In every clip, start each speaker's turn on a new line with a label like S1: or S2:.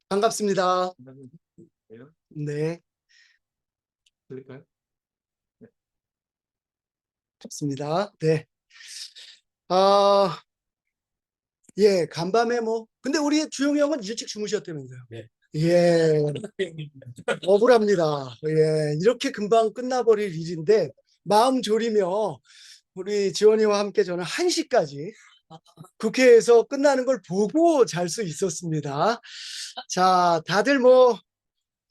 S1: 반갑습니다.
S2: 돼요?
S1: 네,
S2: 들릴까요? 네.
S1: 좋습니다. 네. 아, 예, 간밤에 뭐. 근데 우리 주영이 형은 일찍 주무셨다면서요?
S2: 네.
S1: 예, 억울합니다. 예, 이렇게 금방 끝나버릴 일인데, 마음 졸이며 우리 지원이와 함께 저는 1시까지 국회에서 끝나는 걸 보고 잘 수 있었습니다. 자, 다들 뭐,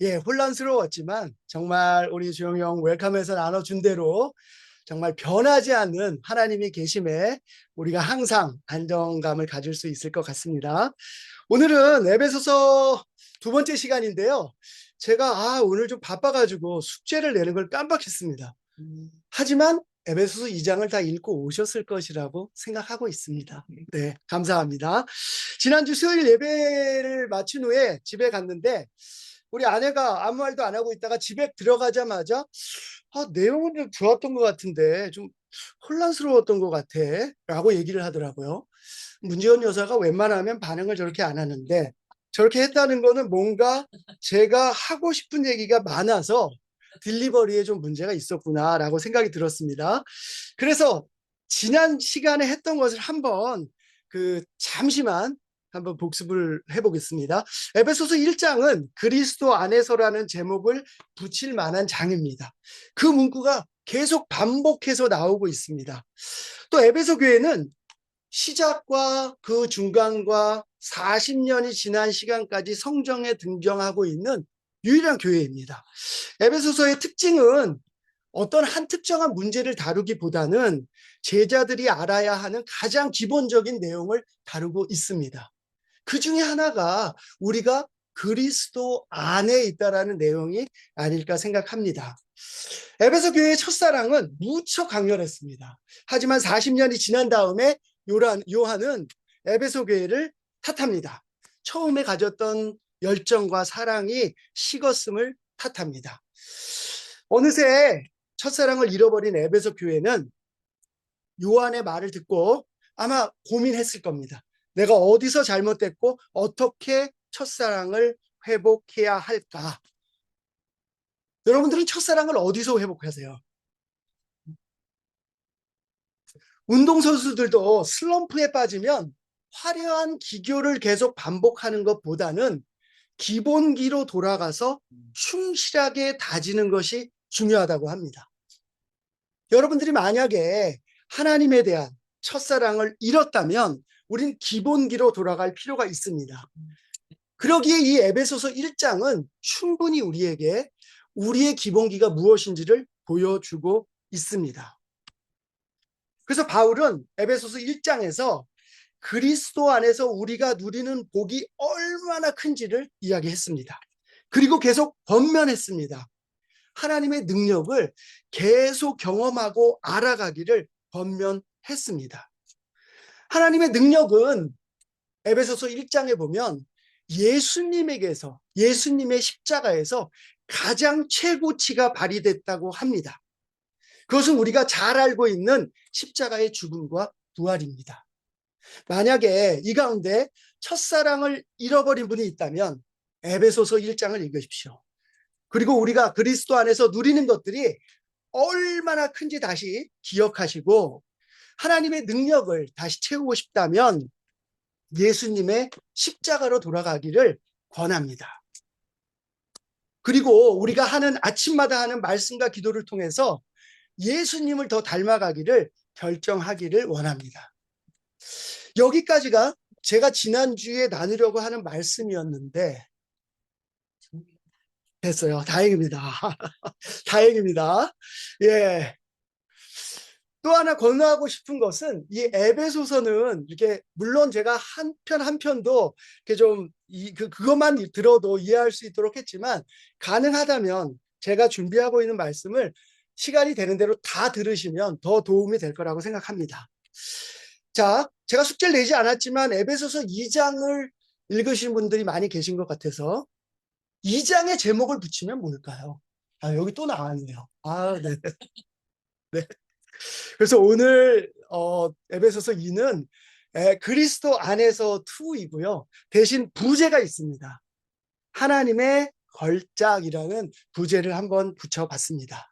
S1: 예, 혼란스러웠지만, 정말 우리 주영이 형 웰컴에서 나눠준 대로 정말 변하지 않는 하나님이 계심에 우리가 항상 안정감을 가질 수 있을 것 같습니다. 오늘은 에베소서 두 번째 시간인데요. 제가 오늘 좀 바빠가지고 숙제를 내는 걸 깜빡했습니다. 하지만 에베소서 2장을 다 읽고 오셨을 것이라고 생각하고 있습니다. 네, 감사합니다. 지난주 수요일 예배를 마친 후에 집에 갔는데 우리 아내가 아무 말도 안 하고 있다가 집에 들어가자마자 내용은 좀 좋았던 것 같은데 좀 혼란스러웠던 것 같아 라고 얘기를 하더라고요. 문지연 여사가 웬만하면 반응을 저렇게 안 하는데 저렇게 했다는 거는 뭔가 제가 하고 싶은 얘기가 많아서 딜리버리에 좀 문제가 있었구나라고 생각이 들었습니다. 그래서 지난 시간에 했던 것을 한번 잠시만 한번 복습을 해보겠습니다. 에베소서 1장은 그리스도 안에서라는 제목을 붙일 만한 장입니다. 그 문구가 계속 반복해서 나오고 있습니다. 또 에베소 교회는 시작과 그 중간과 40년이 지난 시간까지 성경에 등장하고 있는 유일한 교회입니다. 에베소서의 특징은 어떤 한 특정한 문제를 다루기보다는 제자들이 알아야 하는 가장 기본적인 내용을 다루고 있습니다. 그 중에 하나가 우리가 그리스도 안에 있다라는 내용이 아닐까 생각합니다. 에베소 교회의 첫사랑은 무척 강렬했습니다. 하지만 40년이 지난 다음에 요한은 에베소 교회를 탓합니다. 처음에 가졌던 열정과 사랑이 식었음을 탓합니다. 어느새 첫사랑을 잃어버린 에베소 교회는 요한의 말을 듣고 아마 고민했을 겁니다. 내가 어디서 잘못됐고 어떻게 첫사랑을 회복해야 할까? 여러분들은 첫사랑을 어디서 회복하세요? 운동선수들도 슬럼프에 빠지면 화려한 기교를 계속 반복하는 것보다는 기본기로 돌아가서 충실하게 다지는 것이 중요하다고 합니다. 여러분들이 만약에 하나님에 대한 첫사랑을 잃었다면 우린 기본기로 돌아갈 필요가 있습니다. 그러기에 이 에베소서 1장은 충분히 우리에게 우리의 기본기가 무엇인지를 보여주고 있습니다. 그래서 바울은 에베소서 1장에서 그리스도 안에서 우리가 누리는 복이 얼마나 큰지를 이야기했습니다. 그리고 계속 번면했습니다. 하나님의 능력을 계속 경험하고 알아가기를 번면했습니다. 하나님의 능력은 에베소서 1장에 보면 예수님에게서, 예수님의 십자가에서 가장 최고치가 발휘됐다고 합니다. 그것은 우리가 잘 알고 있는 십자가의 죽음과 부활입니다. 만약에 이 가운데 첫사랑을 잃어버린 분이 있다면 에베소서 1장을 읽으십시오. 그리고 우리가 그리스도 안에서 누리는 것들이 얼마나 큰지 다시 기억하시고 하나님의 능력을 다시 채우고 싶다면 예수님의 십자가로 돌아가기를 권합니다. 그리고 우리가 하는 아침마다 하는 말씀과 기도를 통해서 예수님을 더 닮아가기를 결정하기를 원합니다. 여기까지가 제가 지난주에 나누려고 하는 말씀이었는데 됐어요. 다행입니다. 다행입니다. 예. 또 하나 권유하고 싶은 것은 이 에베소서는 이렇게 물론 제가 한 편 한 편도 이렇게 좀 그것만 들어도 이해할 수 있도록 했지만 가능하다면 제가 준비하고 있는 말씀을 시간이 되는 대로 다 들으시면 더 도움이 될 거라고 생각합니다. 자, 제가 숙제를 내지 않았지만 에베소서 2장을 읽으신 분들이 많이 계신 것 같아서 2장의 제목을 붙이면 뭘까요? 여기 또 나왔네요. 네. 네. 그래서 오늘 에베소서 2는 그리스도 안에서 2이고요. 대신 부제가 있습니다. 하나님의 걸작이라는 부제를 한번 붙여봤습니다.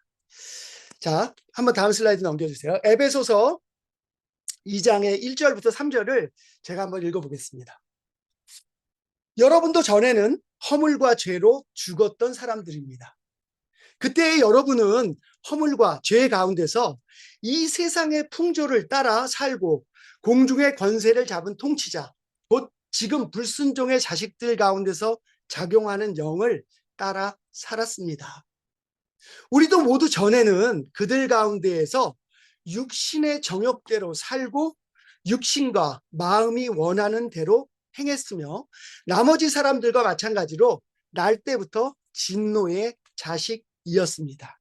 S1: 자, 한번 다음 슬라이드 넘겨주세요. 에베소서 2장의 1절부터 3절을 제가 한번 읽어보겠습니다. 여러분도 전에는 허물과 죄로 죽었던 사람들입니다. 그때의 여러분은 허물과 죄 가운데서 이 세상의 풍조를 따라 살고 공중의 권세를 잡은 통치자, 곧 지금 불순종의 자식들 가운데서 작용하는 영을 따라 살았습니다. 우리도 모두 전에는 그들 가운데에서 육신의 정욕대로 살고 육신과 마음이 원하는 대로 행했으며 나머지 사람들과 마찬가지로 날 때부터 진노의 자식이었습니다.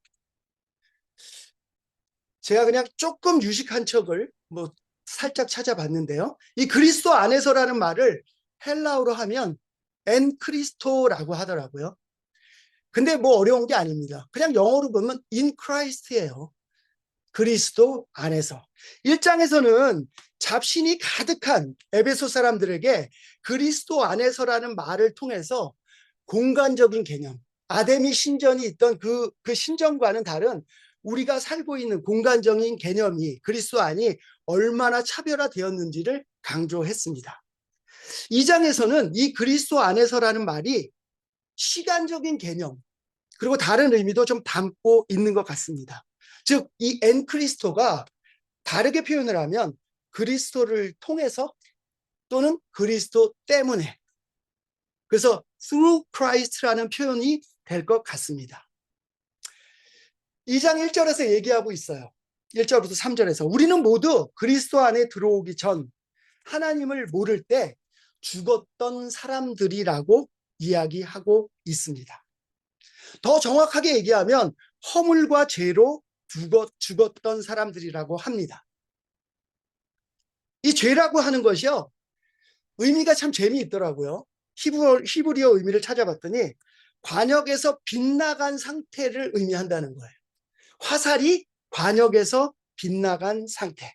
S1: 제가 그냥 조금 유식한 척을 살짝 찾아봤는데요. 이 그리스도 안에서라는 말을 헬라어로 하면 엔 크리스토라고 하더라고요. 근데 어려운 게 아닙니다. 그냥 영어로 보면 in Christ예요. 그리스도 안에서. 1장에서는 잡신이 가득한 에베소 사람들에게 그리스도 안에서라는 말을 통해서 공간적인 개념, 아데미 신전이 있던 그 신전과는 다른 우리가 살고 있는 공간적인 개념이 그리스도 안이 얼마나 차별화되었는지를 강조했습니다. 2장에서는 이 그리스도 안에서라는 말이 시간적인 개념, 그리고 다른 의미도 좀 담고 있는 것 같습니다. 즉, 이 엔크리스토가 다르게 표현을 하면 그리스도를 통해서 또는 그리스도 때문에, 그래서 through Christ라는 표현이 될 것 같습니다. 2장 1절에서 얘기하고 있어요. 1절부터 3절에서 우리는 모두 그리스도 안에 들어오기 전 하나님을 모를 때 죽었던 사람들이라고 이야기하고 있습니다. 더 정확하게 얘기하면 허물과 죄로 죽었던 사람들이라고 합니다. 이 죄라고 하는 것이요, 의미가 참 재미있더라고요. 히브리어 의미를 찾아봤더니 관역에서 빗나간 상태를 의미한다는 거예요. 화살이 관역에서 빗나간 상태.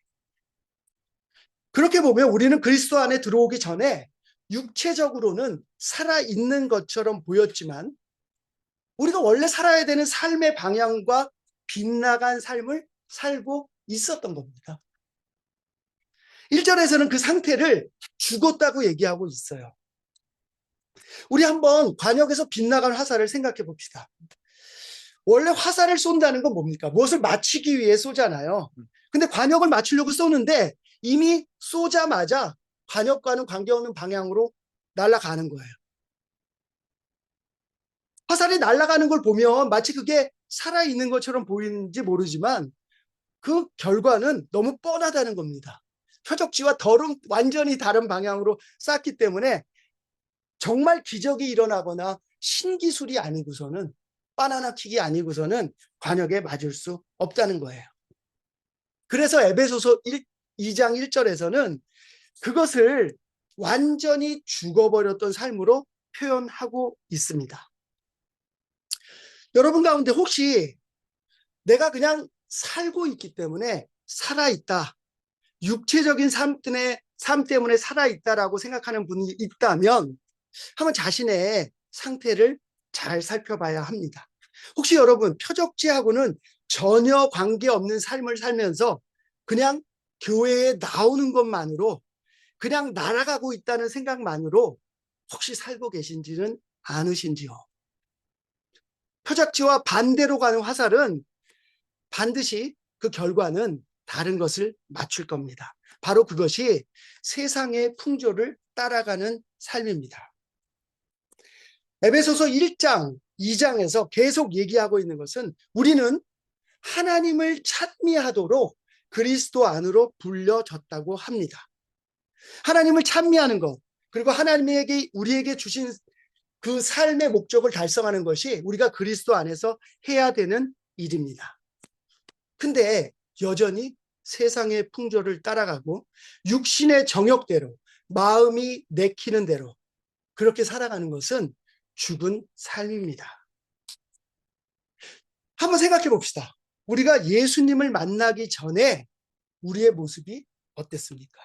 S1: 그렇게 보면 우리는 그리스도 안에 들어오기 전에 육체적으로는 살아있는 것처럼 보였지만 우리가 원래 살아야 되는 삶의 방향과 빗나간 삶을 살고 있었던 겁니다. 1절에서는 그 상태를 죽었다고 얘기하고 있어요. 우리 한번 관역에서 빗나간 화살을 생각해 봅시다. 원래 화살을 쏜다는 건 뭡니까? 무엇을 맞추기 위해 쏘잖아요. 근데 관역을 맞추려고 쏘는데 이미 쏘자마자 관역과는 관계없는 방향으로 날아가는 거예요. 화살이 날아가는 걸 보면 마치 그게 살아있는 것처럼 보이는지 모르지만 그 결과는 너무 뻔하다는 겁니다. 표적지와 완전히 다른 방향으로 쐈기 때문에 정말 기적이 일어나거나 신기술이 아니고서는, 바나나 킥이 아니고서는 관역에 맞을 수 없다는 거예요. 그래서 에베소서 2장 1절에서는 그것을 완전히 죽어버렸던 삶으로 표현하고 있습니다. 여러분 가운데 혹시 내가 그냥 살고 있기 때문에 살아있다, 육체적인 삶 때문에 살아있다라고 생각하는 분이 있다면 한번 자신의 상태를 잘 살펴봐야 합니다. 혹시 여러분 표적지하고는 전혀 관계없는 삶을 살면서 그냥 교회에 나오는 것만으로, 그냥 날아가고 있다는 생각만으로 혹시 살고 계신지는 않으신지요? 표적지와 반대로 가는 화살은 반드시 그 결과는 다른 것을 맞출 겁니다. 바로 그것이 세상의 풍조를 따라가는 삶입니다. 에베소서 1장, 2장에서 계속 얘기하고 있는 것은 우리는 하나님을 찬미하도록 그리스도 안으로 불려졌다고 합니다. 하나님을 찬미하는 것, 그리고 하나님에게 우리에게 주신 그 삶의 목적을 달성하는 것이 우리가 그리스도 안에서 해야 되는 일입니다. 근데 여전히 세상의 풍조를 따라가고 육신의 정욕대로, 마음이 내키는 대로 그렇게 살아가는 것은 죽은 삶입니다. 한번 생각해 봅시다. 우리가 예수님을 만나기 전에 우리의 모습이 어땠습니까?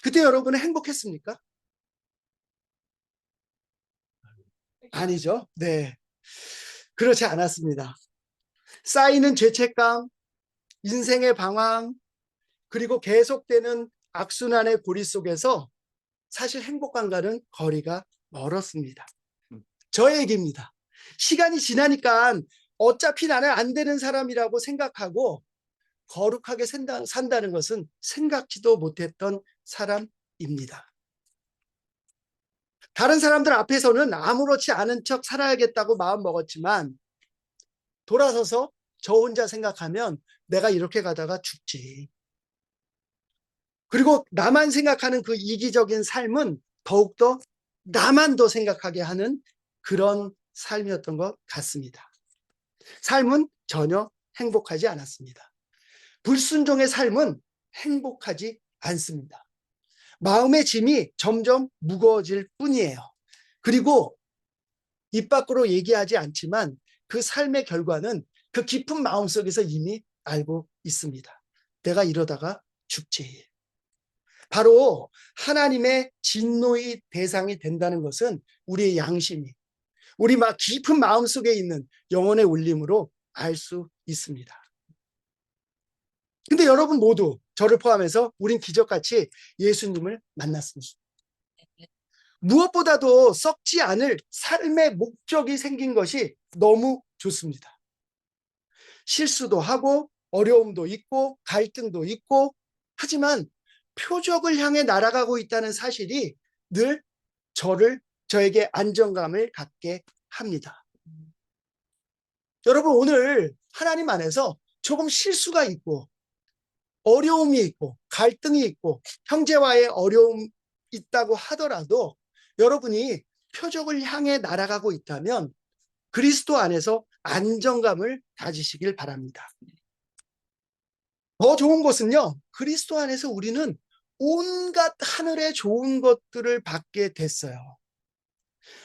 S1: 그때 여러분은 행복했습니까? 아니죠. 네. 그렇지 않았습니다. 쌓이는 죄책감, 인생의 방황, 그리고 계속되는 악순환의 고리 속에서 사실 행복감과는 거리가 멀었습니다. 저의 얘기입니다. 시간이 지나니까 어차피 나는 안 되는 사람이라고 생각하고 거룩하게 산다는 것은 생각지도 못했던 사람입니다. 다른 사람들 앞에서는 아무렇지 않은 척 살아야겠다고 마음 먹었지만 돌아서서 저 혼자 생각하면 내가 이렇게 가다가 죽지. 그리고 나만 생각하는 그 이기적인 삶은 더욱더 나만 더 생각하게 하는 그런 삶이었던 것 같습니다. 삶은 전혀 행복하지 않았습니다. 불순종의 삶은 행복하지 않습니다. 마음의 짐이 점점 무거워질 뿐이에요. 그리고 입 밖으로 얘기하지 않지만 그 삶의 결과는 그 깊은 마음속에서 이미 알고 있습니다. 내가 이러다가 죽지. 바로 하나님의 진노의 대상이 된다는 것은 우리의 양심이, 우리 막 깊은 마음속에 있는 영혼의 울림으로 알 수 있습니다. 근데 여러분 모두 저를 포함해서 우린 기적같이 예수님을 만났습니다. 무엇보다도 썩지 않을 삶의 목적이 생긴 것이 너무 좋습니다. 실수도 하고 어려움도 있고 갈등도 있고 하지만 표적을 향해 날아가고 있다는 사실이 늘 저에게 안정감을 갖게 합니다. 여러분 오늘 하나님 안에서 조금 실수가 있고 어려움이 있고 갈등이 있고 형제와의 어려움이 있다고 하더라도 여러분이 표적을 향해 날아가고 있다면 그리스도 안에서 안정감을 가지시길 바랍니다. 더 좋은 것은요, 그리스도 안에서 우리는 온갖 하늘의 좋은 것들을 받게 됐어요.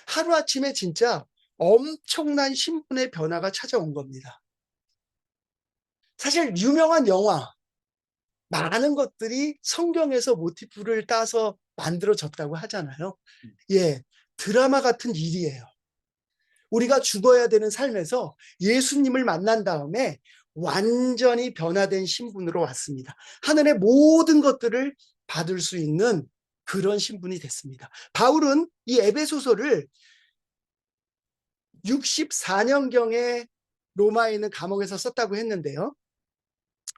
S1: 하루아침에 진짜 엄청난 신분의 변화가 찾아온 겁니다. 사실 유명한 영화, 많은 것들이 성경에서 모티프를 따서 만들어졌다고 하잖아요. 예, 드라마 같은 일이에요. 우리가 죽어야 되는 삶에서 예수님을 만난 다음에 완전히 변화된 신분으로 왔습니다. 하늘의 모든 것들을 받을 수 있는 그런 신분이 됐습니다. 바울은 이 에베소서를 64년경에 로마에 있는 감옥에서 썼다고 했는데요.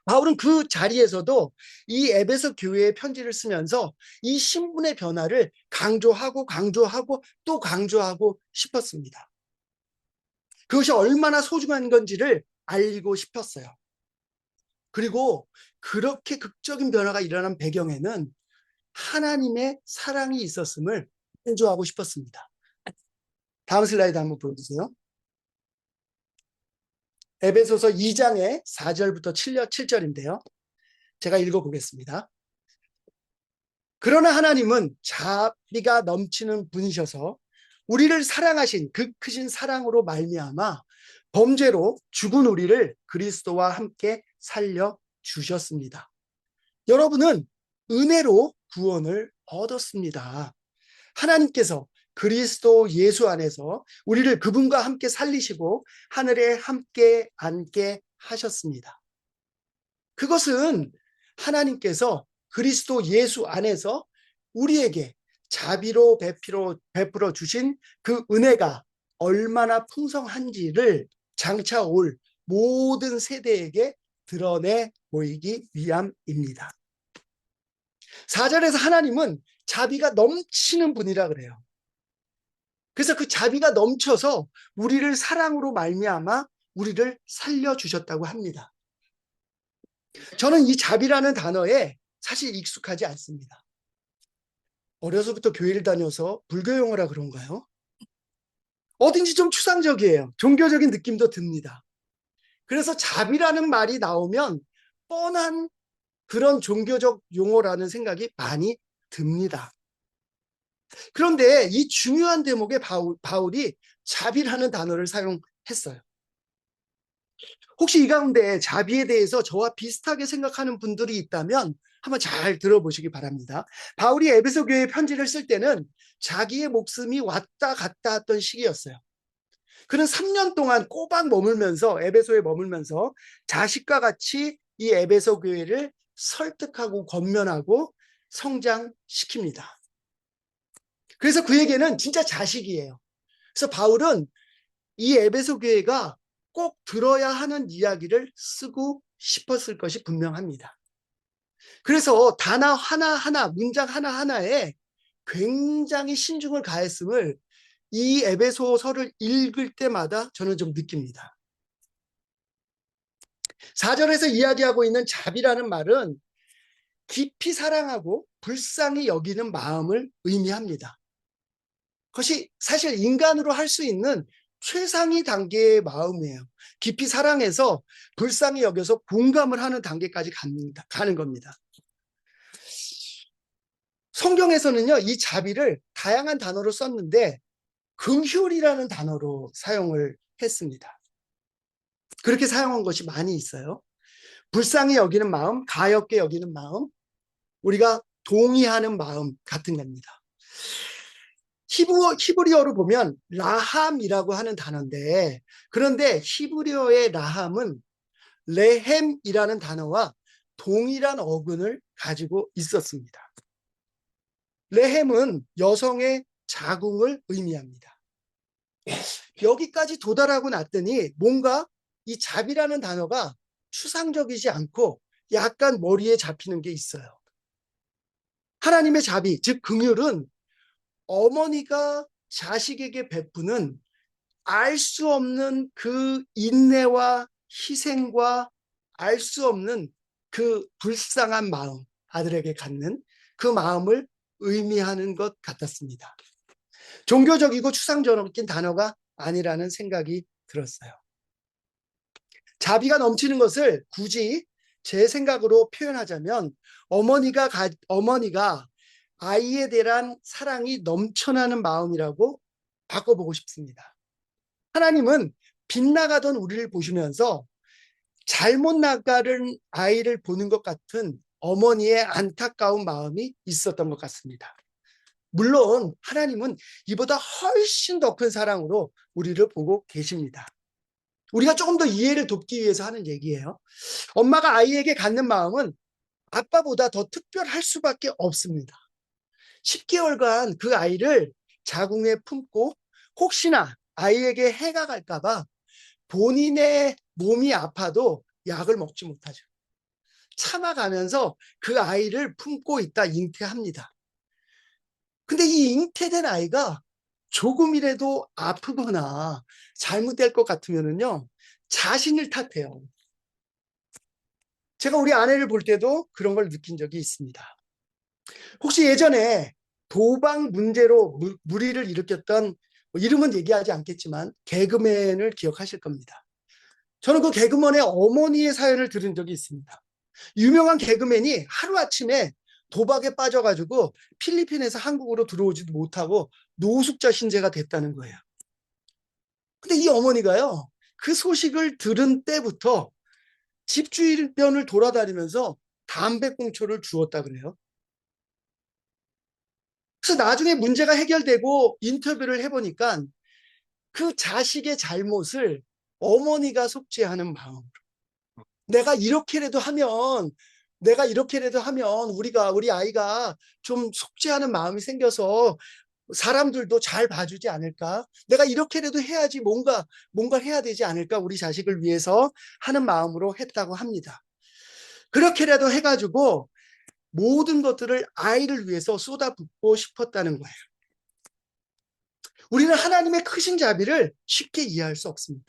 S1: 바울은 그 자리에서도 이 에베소 교회의 편지를 쓰면서 이 신분의 변화를 강조하고 또 강조하고 싶었습니다. 그것이 얼마나 소중한 건지를 알리고 싶었어요. 그리고 그렇게 극적인 변화가 일어난 배경에는 하나님의 사랑이 있었음을 강조하고 싶었습니다. 다음 슬라이드 한번 보여주세요. 에베소서 2장의 4절부터 7절인데요. 제가 읽어보겠습니다. 그러나 하나님은 자비가 넘치는 분이셔서 우리를 사랑하신 그 크신 사랑으로 말미암아 범죄로 죽은 우리를 그리스도와 함께 살려주셨습니다. 여러분은 은혜로 구원을 얻었습니다. 하나님께서 그리스도 예수 안에서 우리를 그분과 함께 살리시고 하늘에 함께 앉게 하셨습니다. 그것은 하나님께서 그리스도 예수 안에서 우리에게 자비로 베풀어 주신 그 은혜가 얼마나 풍성한지를 장차 올 모든 세대에게 드러내 보이기 위함입니다. 4절에서 하나님은 자비가 넘치는 분이라 그래요. 그래서 그 자비가 넘쳐서 우리를 사랑으로 말미암아 우리를 살려주셨다고 합니다. 저는 이 자비라는 단어에 사실 익숙하지 않습니다. 어려서부터 교회를 다녀서 불교 용어라 그런가요? 어딘지 좀 추상적이에요. 종교적인 느낌도 듭니다. 그래서 자비라는 말이 나오면 뻔한 그런 종교적 용어라는 생각이 많이 듭니다. 그런데 이 중요한 대목에 바울이 자비라는 단어를 사용했어요. 혹시 이 가운데 자비에 대해서 저와 비슷하게 생각하는 분들이 있다면 한번 잘 들어보시기 바랍니다. 바울이 에베소 교회 편지를 쓸 때는 자기의 목숨이 왔다 갔다 했던 시기였어요. 그는 3년 동안 꼬박 머물면서 에베소에 머물면서 자식과 같이 이 에베소 교회를 설득하고 권면하고 성장시킵니다. 그래서 그에게는 진짜 자식이에요. 그래서 바울은 이 에베소 교회가 꼭 들어야 하는 이야기를 쓰고 싶었을 것이 분명합니다. 그래서 단어 하나하나, 문장 하나하나에 굉장히 신중을 가했음을 이 에베소서를 읽을 때마다 저는 좀 느낍니다. 4절에서 이야기하고 있는 자비라는 말은 깊이 사랑하고 불쌍히 여기는 마음을 의미합니다. 그것이 사실 인간으로 할 수 있는 최상위 단계의 마음이에요. 깊이 사랑해서 불쌍히 여겨서 공감을 하는 단계까지 가는 겁니다. 성경에서는요, 이 자비를 다양한 단어로 썼는데 긍휼이라는 단어로 사용을 했습니다. 그렇게 사용한 것이 많이 있어요. 불쌍히 여기는 마음, 가엾게 여기는 마음, 우리가 동의하는 마음 같은 겁니다. 히브리어로 보면 라함이라고 하는 단어인데, 그런데 히브리어의 라함은 레헴이라는 단어와 동일한 어근을 가지고 있었습니다. 레헴은 여성의 자궁을 의미합니다. 여기까지 도달하고 났더니 뭔가 이 자비라는 단어가 추상적이지 않고 약간 머리에 잡히는 게 있어요. 하나님의 자비, 즉 긍휼은 어머니가 자식에게 베푸는 알 수 없는 그 인내와 희생과 알 수 없는 그 불쌍한 마음, 아들에게 갖는 그 마음을 의미하는 것 같았습니다. 종교적이고 추상적인 단어가 아니라는 생각이 들었어요. 자비가 넘치는 것을 굳이 제 생각으로 표현하자면 어머니가 아이에 대한 사랑이 넘쳐나는 마음이라고 바꿔보고 싶습니다. 하나님은 빗나가던 우리를 보시면서 잘못 나가는 아이를 보는 것 같은 어머니의 안타까운 마음이 있었던 것 같습니다. 물론 하나님은 이보다 훨씬 더 큰 사랑으로 우리를 보고 계십니다. 우리가 조금 더 이해를 돕기 위해서 하는 얘기예요. 엄마가 아이에게 갖는 마음은 아빠보다 더 특별할 수밖에 없습니다. 10개월간 그 아이를 자궁에 품고 혹시나 아이에게 해가 갈까 봐 본인의 몸이 아파도 약을 먹지 못하죠. 참아가면서 그 아이를 품고 있다 잉태합니다. 근데 이 잉태된 아이가 조금이라도 아프거나 잘못될 것 같으면은요, 자신을 탓해요. 제가 우리 아내를 볼 때도 그런 걸 느낀 적이 있습니다. 혹시 예전에 도박 문제로 물의를 일으켰던, 이름은 얘기하지 않겠지만 개그맨을 기억하실 겁니다. 저는 그 개그맨의 어머니의 사연을 들은 적이 있습니다. 유명한 개그맨이 하루아침에 도박에 빠져가지고 필리핀에서 한국으로 들어오지도 못하고 노숙자 신세가 됐다는 거예요. 근데 이 어머니가요, 그 소식을 들은 때부터 집 주변을 돌아다니면서 담배꽁초를 주었다 그래요. 그래서 나중에 문제가 해결되고 인터뷰를 해보니까 그 자식의 잘못을 어머니가 속죄하는 마음으로 내가 이렇게라도 하면 우리 아이가 좀 속죄하는 마음이 생겨서 사람들도 잘 봐주지 않을까? 내가 이렇게라도 해야지 뭔가 해야 되지 않을까? 우리 자식을 위해서 하는 마음으로 했다고 합니다. 그렇게라도 해가지고 모든 것들을 아이를 위해서 쏟아붓고 싶었다는 거예요. 우리는 하나님의 크신 자비를 쉽게 이해할 수 없습니다.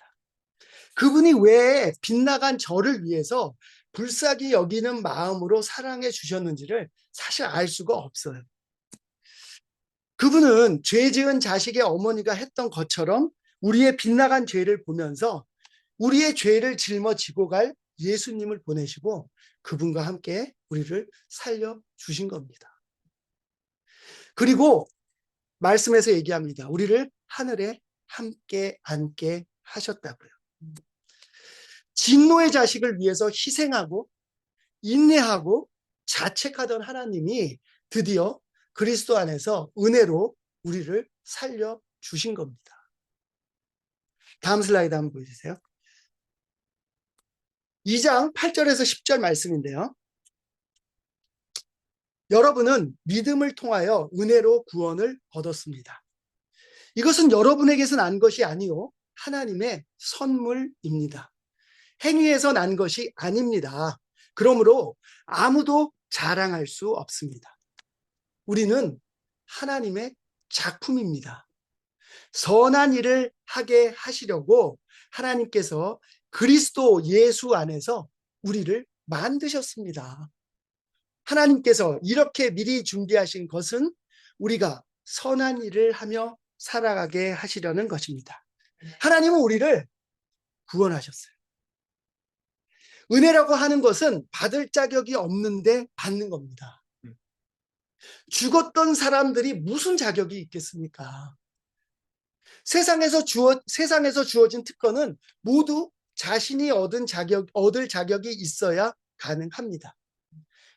S1: 그분이 왜 빗나간 저를 위해서 불쌍히 여기는 마음으로 사랑해 주셨는지를 사실 알 수가 없어요. 그분은 죄 지은 자식의 어머니가 했던 것처럼 우리의 빗나간 죄를 보면서 우리의 죄를 짊어지고 갈 예수님을 보내시고 그분과 함께 우리를 살려주신 겁니다. 그리고 말씀에서 얘기합니다. 우리를 하늘에 함께 앉게 하셨다고요. 진노의 자식을 위해서 희생하고 인내하고 자책하던 하나님이 드디어 그리스도 안에서 은혜로 우리를 살려주신 겁니다. 다음 슬라이드 한번 보여주세요. 2장 8절에서 10절 말씀인데요. 여러분은 믿음을 통하여 은혜로 구원을 얻었습니다. 이것은 여러분에게서 난 것이 아니요 하나님의 선물입니다. 행위에서 난 것이 아닙니다. 그러므로 아무도 자랑할 수 없습니다. 우리는 하나님의 작품입니다. 선한 일을 하게 하시려고 하나님께서 그리스도 예수 안에서 우리를 만드셨습니다. 하나님께서 이렇게 미리 준비하신 것은 우리가 선한 일을 하며 살아가게 하시려는 것입니다. 하나님은 우리를 구원하셨어요. 은혜라고 하는 것은 받을 자격이 없는데 받는 겁니다. 죽었던 사람들이 무슨 자격이 있겠습니까? 세상에서 주어진 특권은 모두 자신이 얻을 자격이 있어야 가능합니다.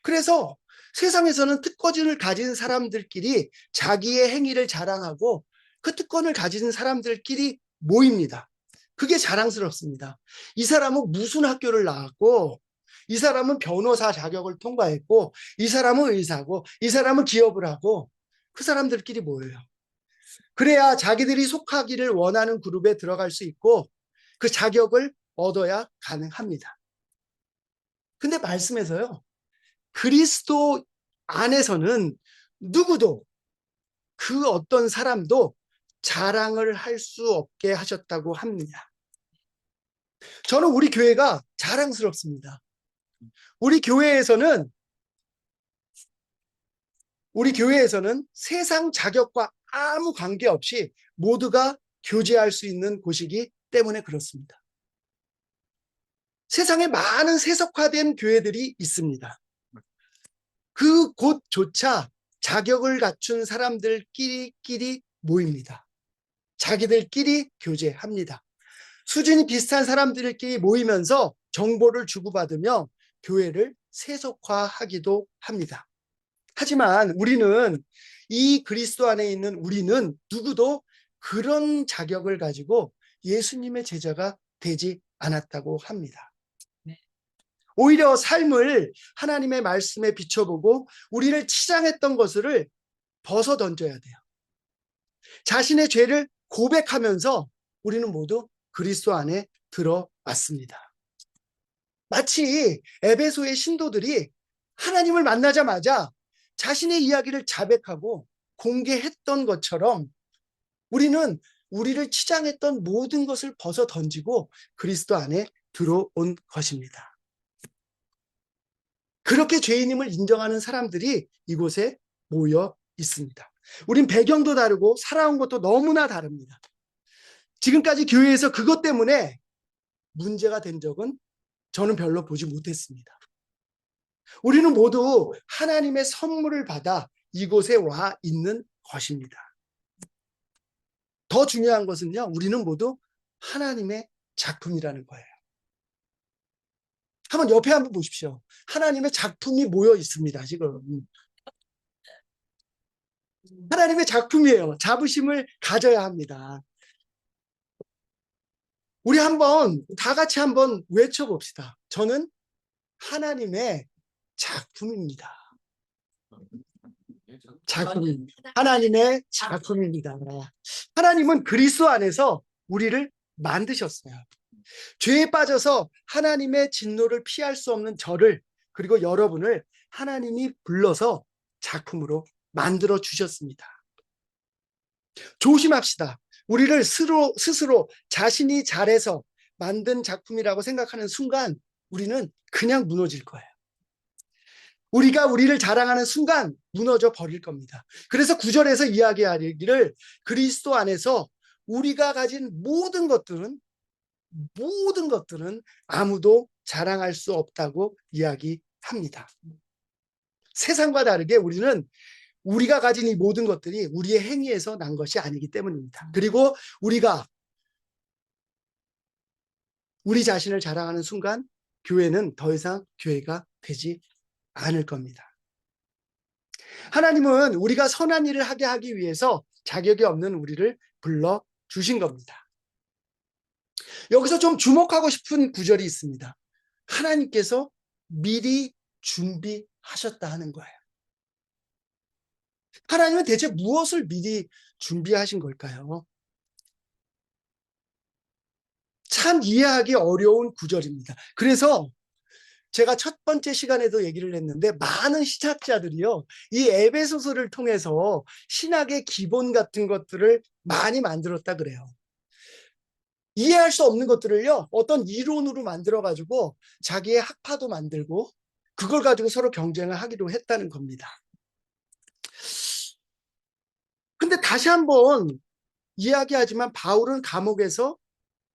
S1: 그래서 세상에서는 특권을 가진 사람들끼리 자기의 행위를 자랑하고 그 특권을 가진 사람들끼리 모입니다. 그게 자랑스럽습니다. 이 사람은 무슨 학교를 나왔고, 이 사람은 변호사 자격을 통과했고, 이 사람은 의사고, 이 사람은 기업을 하고, 그 사람들끼리 모여요. 그래야 자기들이 속하기를 원하는 그룹에 들어갈 수 있고 그 자격을 얻어야 가능합니다. 근데 말씀에서요, 그리스도 안에서는 누구도 그 어떤 사람도 자랑을 할 수 없게 하셨다고 합니다. 저는 우리 교회가 자랑스럽습니다. 우리 교회에서는 세상 자격과 아무 관계없이 모두가 교제할 수 있는 곳이기 때문에 그렇습니다. 세상에 많은 세속화된 교회들이 있습니다. 그 곳조차 자격을 갖춘 사람들끼리 모입니다. 자기들끼리 교제합니다. 수준이 비슷한 사람들끼리 모이면서 정보를 주고받으며 교회를 세속화하기도 합니다. 하지만 이 그리스도 안에 있는 우리는 누구도 그런 자격을 가지고 예수님의 제자가 되지 않았다고 합니다. 오히려 삶을 하나님의 말씀에 비춰보고 우리를 치장했던 것을 벗어 던져야 돼요. 자신의 죄를 고백하면서 우리는 모두 그리스도 안에 들어왔습니다. 마치 에베소의 신도들이 하나님을 만나자마자 자신의 이야기를 자백하고 공개했던 것처럼 우리는 우리를 치장했던 모든 것을 벗어 던지고 그리스도 안에 들어온 것입니다. 그렇게 죄인임을 인정하는 사람들이 이곳에 모여 있습니다. 우린 배경도 다르고 살아온 것도 너무나 다릅니다. 지금까지 교회에서 그것 때문에 문제가 된 적은 저는 별로 보지 못했습니다. 우리는 모두 하나님의 선물을 받아 이곳에 와 있는 것입니다. 더 중요한 것은요, 우리는 모두 하나님의 작품이라는 거예요. 한번 옆에 한번 보십시오. 하나님의 작품이 모여 있습니다, 지금. 하나님의 작품이에요. 자부심을 가져야 합니다. 우리 다 같이 한번 외쳐봅시다. 저는 하나님의 작품입니다. 하나님의 작품입니다. 하나님은 그리스도 안에서 우리를 만드셨어요. 죄에 빠져서 하나님의 진노를 피할 수 없는 저를, 그리고 여러분을 하나님이 불러서 작품으로 만들어 주셨습니다. 조심합시다. 우리를 스스로 자신이 잘해서 만든 작품이라고 생각하는 순간 우리는 그냥 무너질 거예요. 우리가 우리를 자랑하는 순간 무너져 버릴 겁니다. 그래서 9절에서 이야기하기를 그리스도 안에서 우리가 가진 모든 것들은 아무도 자랑할 수 없다고 이야기합니다. 세상과 다르게 우리가 가진 이 모든 것들이 우리의 행위에서 난 것이 아니기 때문입니다. 그리고 우리가 우리 자신을 자랑하는 순간 교회는 더 이상 교회가 되지 않을 겁니다. 하나님은 우리가 선한 일을 하게 하기 위해서 자격이 없는 우리를 불러 주신 겁니다. 여기서 좀 주목하고 싶은 구절이 있습니다. 하나님께서 미리 준비하셨다 하는 거예요. 하나님은 대체 무엇을 미리 준비하신 걸까요? 참 이해하기 어려운 구절입니다. 그래서 제가 첫 번째 시간에도 얘기를 했는데 많은 신학자들이요, 이 에베소서를 통해서 신학의 기본 같은 것들을 많이 만들었다 그래요. 이해할 수 없는 것들을요, 어떤 이론으로 만들어가지고 자기의 학파도 만들고 그걸 가지고 서로 경쟁을 하기로 했다는 겁니다. 근데 다시 한번 이야기하지만 바울은 감옥에서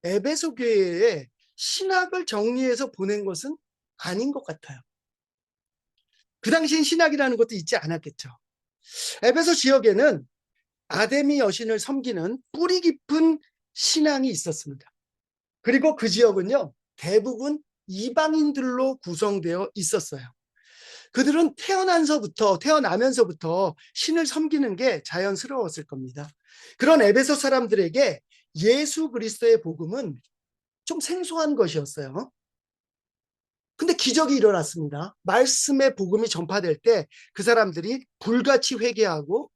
S1: 에베소 교회에 신학을 정리해서 보낸 것은 아닌 것 같아요. 그 당시엔 신학이라는 것도 있지 않았겠죠. 에베소 지역에는 아데미 여신을 섬기는 뿌리 깊은 신앙이 있었습니다. 그리고 그 지역은요, 대부분 이방인들로 구성되어 있었어요. 그들은 태어나면서부터 신을 섬기는 게 자연스러웠을 겁니다. 그런 에베소 사람들에게 예수 그리스도의 복음은 좀 생소한 것이었어요. 근데 기적이 일어났습니다. 말씀의 복음이 전파될 때 그 사람들이 불같이 회개하고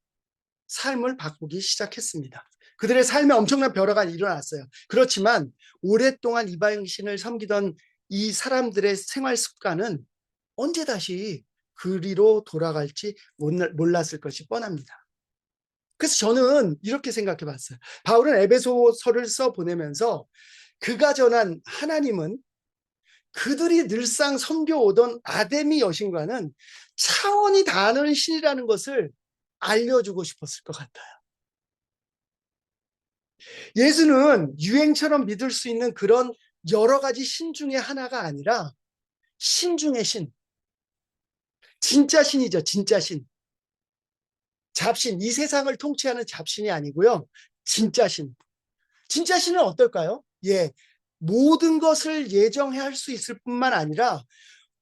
S1: 삶을 바꾸기 시작했습니다. 그들의 삶에 엄청난 변화가 일어났어요. 그렇지만 오랫동안 이방신을 섬기던 이 사람들의 생활 습관은 언제 다시 그리로 돌아갈지 몰랐을 것이 뻔합니다. 그래서 저는 이렇게 생각해 봤어요. 바울은 에베소서를 써 보내면서 그가 전한 하나님은 그들이 늘상 섬겨오던 아데미 여신과는 차원이 다른 신이라는 것을 알려주고 싶었을 것 같아요. 예수는 유행처럼 믿을 수 있는 그런 여러 가지 신 중에 하나가 아니라 신 중의 신. 진짜 신이죠. 진짜 신. 잡신. 이 세상을 통치하는 잡신이 아니고요. 진짜 신. 진짜 신은 어떨까요? 예. 모든 것을 예정할 수 있을 뿐만 아니라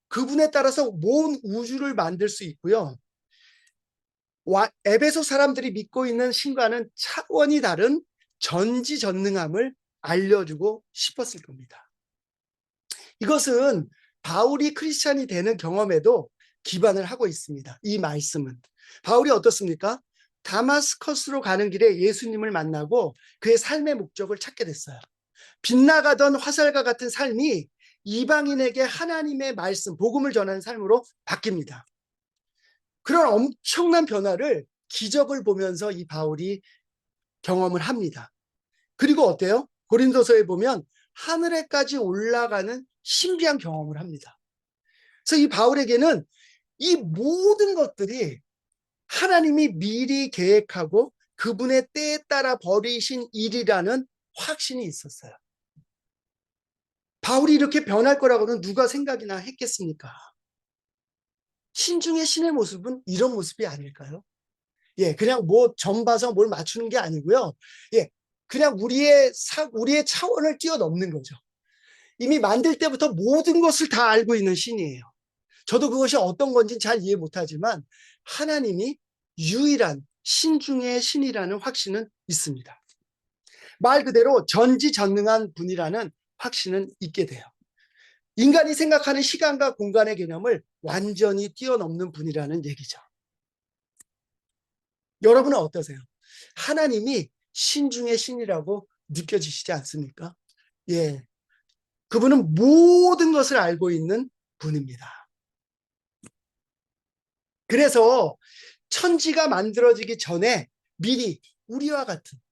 S1: 그분에 따라서 온 우주를 만들 수 있고요. 에베소 사람들이 믿고 있는 신과는 차원이 다른 전지전능함을 알려주고 싶었을 겁니다. 이것은 바울이 크리스찬이 되는 경험에도 기반을 하고 있습니다. 이 말씀은. 바울이 어떻습니까? 다마스커스로 가는 길에 예수님을 만나고 그의 삶의 목적을 찾게 됐어요. 빗나가던 화살과 같은 삶이 이방인에게 하나님의 말씀, 복음을 전하는 삶으로 바뀝니다. 그런 엄청난 변화를, 기적을 보면서 이 바울이 경험을 합니다. 그리고 어때요? 고린도서에 보면 하늘에까지 올라가는 신비한 경험을 합니다. 그래서 이 바울에게는 이 모든 것들이 하나님이 미리 계획하고 그분의 때에 따라 벌이신 일이라는 확신이 있었어요. 바울이 이렇게 변할 거라고는 누가 생각이나 했겠습니까? 신 중에 신의 모습은 이런 모습이 아닐까요? 예, 그냥 뭐 점 봐서 뭘 맞추는 게 아니고요. 예, 그냥 우리의 차원을 뛰어넘는 거죠. 이미 만들 때부터 모든 것을 다 알고 있는 신이에요. 저도 그것이 어떤 건지 잘 이해 못하지만 하나님이 유일한 신 중의 신이라는 확신은 있습니다. 말 그대로 전지전능한 분이라는 확신은 있게 돼요. 인간이 생각하는 시간과 공간의 개념을 완전히 뛰어넘는 분이라는 얘기죠. 여러분은 어떠세요? 하나님이 신 중의 신이라고 느껴지시지 않습니까? 예. 그분은 모든 것을 알고 있는 분입니다. 그래서 천지가 만들어지기 전에 미리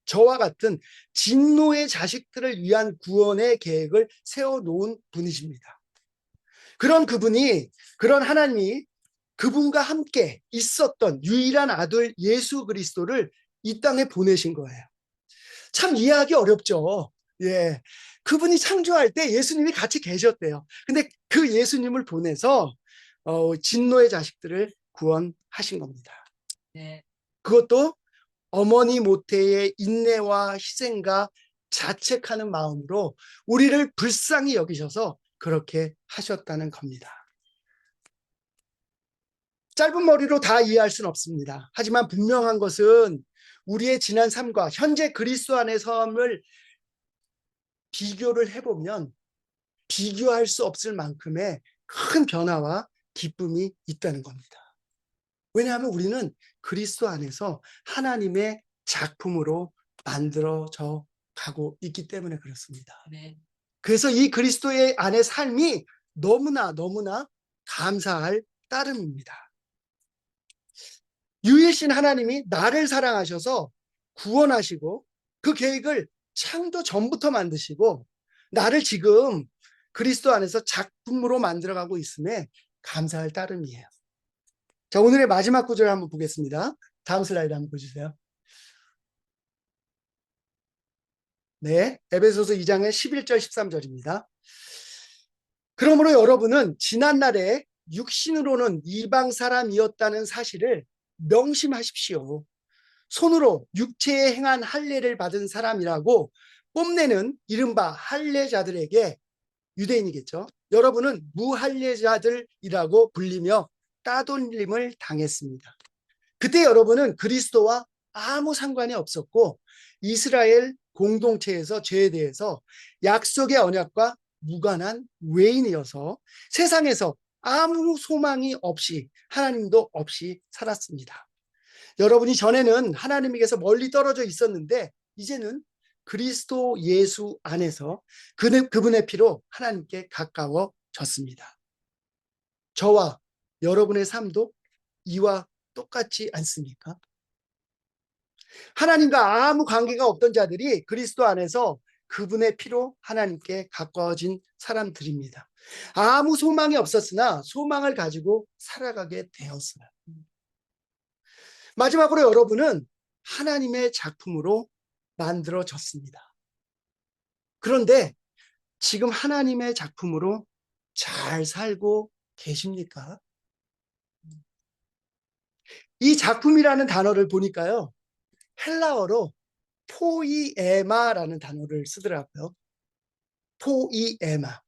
S1: 저와 같은 진노의 자식들을 위한 구원의 계획을 세워놓은 분이십니다. 그런 하나님이 그분과 함께 있었던 유일한 아들 예수 그리스도를 이 땅에 보내신 거예요. 참 이해하기 어렵죠. 예. 그분이 창조할 때 예수님이 같이 계셨대요. 근데 그 예수님을 보내서 진노의 자식들을 구원하신 겁니다.
S3: 네.
S1: 그것도 어머니 모태의 인내와 희생과 자책하는 마음으로 우리를 불쌍히 여기셔서 그렇게 하셨다는 겁니다. 짧은 머리로 다 이해할 수는 없습니다. 하지만 분명한 것은 우리의 지난 삶과 현재 그리스도 안의 삶을 비교를 해보면 비교할 수 없을 만큼의 큰 변화와 기쁨이 있다는 겁니다. 왜냐하면 우리는 그리스도 안에서 하나님의 작품으로 만들어져 가고 있기 때문에 그렇습니다.
S3: 네.
S1: 그래서 이 그리스도의 안의 삶이 너무나 감사할 따름입니다. 유일신 하나님이 나를 사랑하셔서 구원하시고 그 계획을 창조 전부터 만드시고 나를 지금 그리스도 안에서 작품으로 만들어가고 있음에 감사할 따름이에요. 자, 오늘의 마지막 구절을 한번 보겠습니다. 다음 슬라이드 한번 보여주세요. 네, 에베소서 2장의 11절 13절입니다. 그러므로 여러분은 지난날에 육신으로는 이방 사람이었다는 사실을 명심하십시오. 손으로 육체에 행한 할례를 받은 사람이라고 뽐내는 이른바 할례자들에게, 유대인이겠죠, 여러분은 무할례자들이라고 불리며 따돌림을 당했습니다. 그때 여러분은 그리스도와 아무 상관이 없었고 이스라엘 공동체에서 죄에 대해서 약속의 언약과 무관한 외인이어서 세상에서 아무 소망이 없이 하나님도 없이 살았습니다. 여러분이 전에는 하나님에게서 멀리 떨어져 있었는데 이제는 그리스도 예수 안에서 그분의 피로 하나님께 가까워졌습니다. 저와 여러분의 삶도 이와 똑같지 않습니까? 하나님과 아무 관계가 없던 자들이 그리스도 안에서 그분의 피로 하나님께 가까워진 사람들입니다. 아무 소망이 없었으나 소망을 가지고 살아가게 되었어요. 마지막으로 여러분은 하나님의 작품으로 만들어졌습니다. 그런데 지금 하나님의 작품으로 잘 살고 계십니까? 이 작품이라는 단어를 보니까요, 헬라어로 포이에마라는 단어를 쓰더라고요. 포이에마.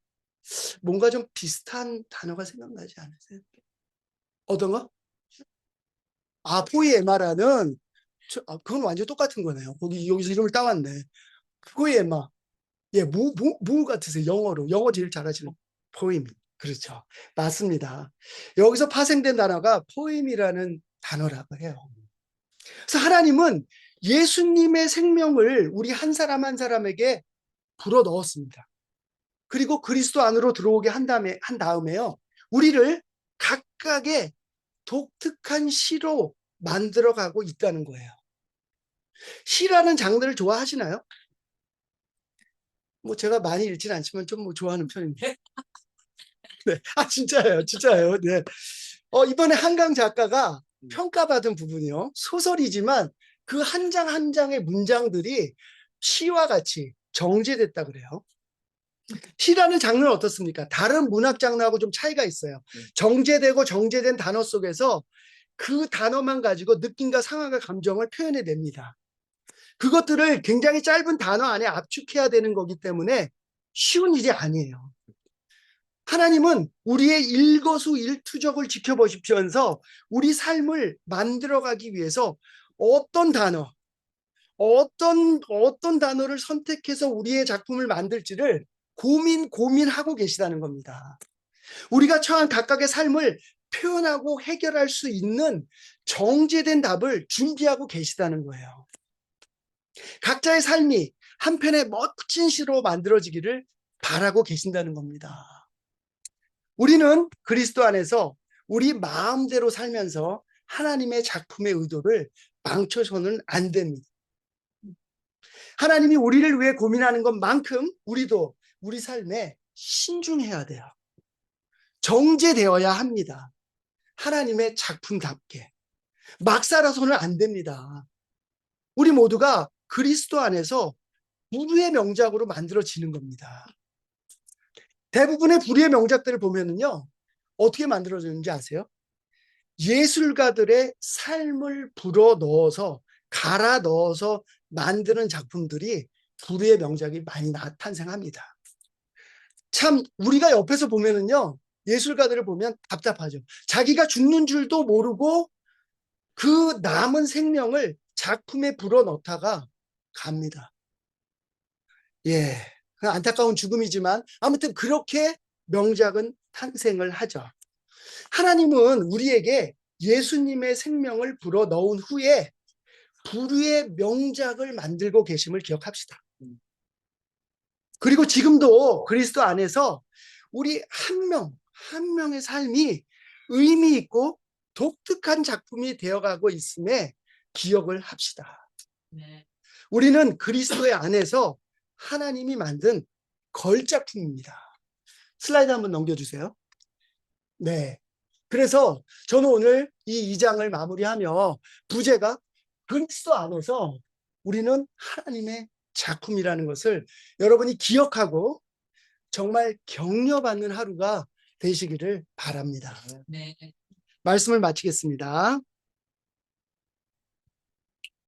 S1: 뭔가 좀 비슷한 단어가 생각나지 않으세요? 어떤 거? 아, 포이에마라는, 그건 완전 똑같은 거네요. 여기서 이름을 따왔네. 포이에마. 예, 뭐 같으세요? 영어 제일 잘하시는 포임. 그렇죠. 맞습니다. 여기서 파생된 단어가 포임이라는 단어라고 해요. 그래서 하나님은 예수님의 생명을 우리 한 사람 한 사람에게 불어 넣었습니다. 그리고 그리스도 안으로 들어오게 한 다음에요, 우리를 각각의 독특한 시로 만들어가고 있다는 거예요. 시라는 장르를 좋아하시나요? 뭐 제가 많이 읽지는 않지만 좀 좋아하는 편입니다. 네. 진짜예요. 네. 이번에 한강 작가가 평가받은 부분이요, 소설이지만 그 한 장 한 장의 문장들이 시와 같이 정제됐다 그래요. 시라는 장르는 어떻습니까? 다른 문학 장르하고 좀 차이가 있어요. 정제되고 정제된 단어 속에서 그 단어만 가지고 느낌과 상황과 감정을 표현해냅니다. 그것들을 굉장히 짧은 단어 안에 압축해야 되는 거기 때문에 쉬운 일이 아니에요. 하나님은 우리의 일거수일투족을 지켜보시면서 우리 삶을 만들어가기 위해서 어떤 단어, 어떤 단어를 선택해서 우리의 작품을 만들지를 고민하고 계시다는 겁니다. 우리가 처한 각각의 삶을 표현하고 해결할 수 있는 정제된 답을 준비하고 계시다는 거예요. 각자의 삶이 한편의 멋진 시로 만들어지기를 바라고 계신다는 겁니다. 우리는 그리스도 안에서 우리 마음대로 살면서 하나님의 작품의 의도를 망쳐서는 안 됩니다. 하나님이 우리를 위해 고민하는 것만큼 우리도 우리 삶에 신중해야 돼요. 정제되어야 합니다. 하나님의 작품답게. 막 살아서는 안 됩니다. 우리 모두가 그리스도 안에서 불후의 명작으로 만들어지는 겁니다. 대부분의 불후의 명작들을 보면은요, 어떻게 만들어지는지 아세요? 예술가들의 삶을 불어 넣어서 갈아 넣어서 만드는 작품들이 불후의 명작이 많이 탄생합니다. 참 우리가 옆에서 보면은요, 예술가들을 보면 답답하죠. 자기가 죽는 줄도 모르고 그 남은 생명을 작품에 불어넣다가 갑니다. 예, 그 안타까운 죽음이지만 아무튼 그렇게 명작은 탄생을 하죠. 하나님은 우리에게 예수님의 생명을 불어넣은 후에 불후의 명작을 만들고 계심을 기억합시다. 그리고 지금도 그리스도 안에서 우리 한 명, 한 명의 삶이 의미 있고 독특한 작품이 되어가고 있음에 기억을 합시다.
S3: 네.
S1: 우리는 그리스도의 안에서 하나님이 만든 걸작품입니다. 슬라이드 한번 넘겨주세요. 네. 그래서 저는 오늘 이 2장을 마무리하며 부제가 그리스도 안에서 우리는 하나님의 작품이라는 것을 여러분이 기억하고 정말 격려받는 하루가 되시기를 바랍니다.
S3: 네.
S1: 말씀을 마치겠습니다.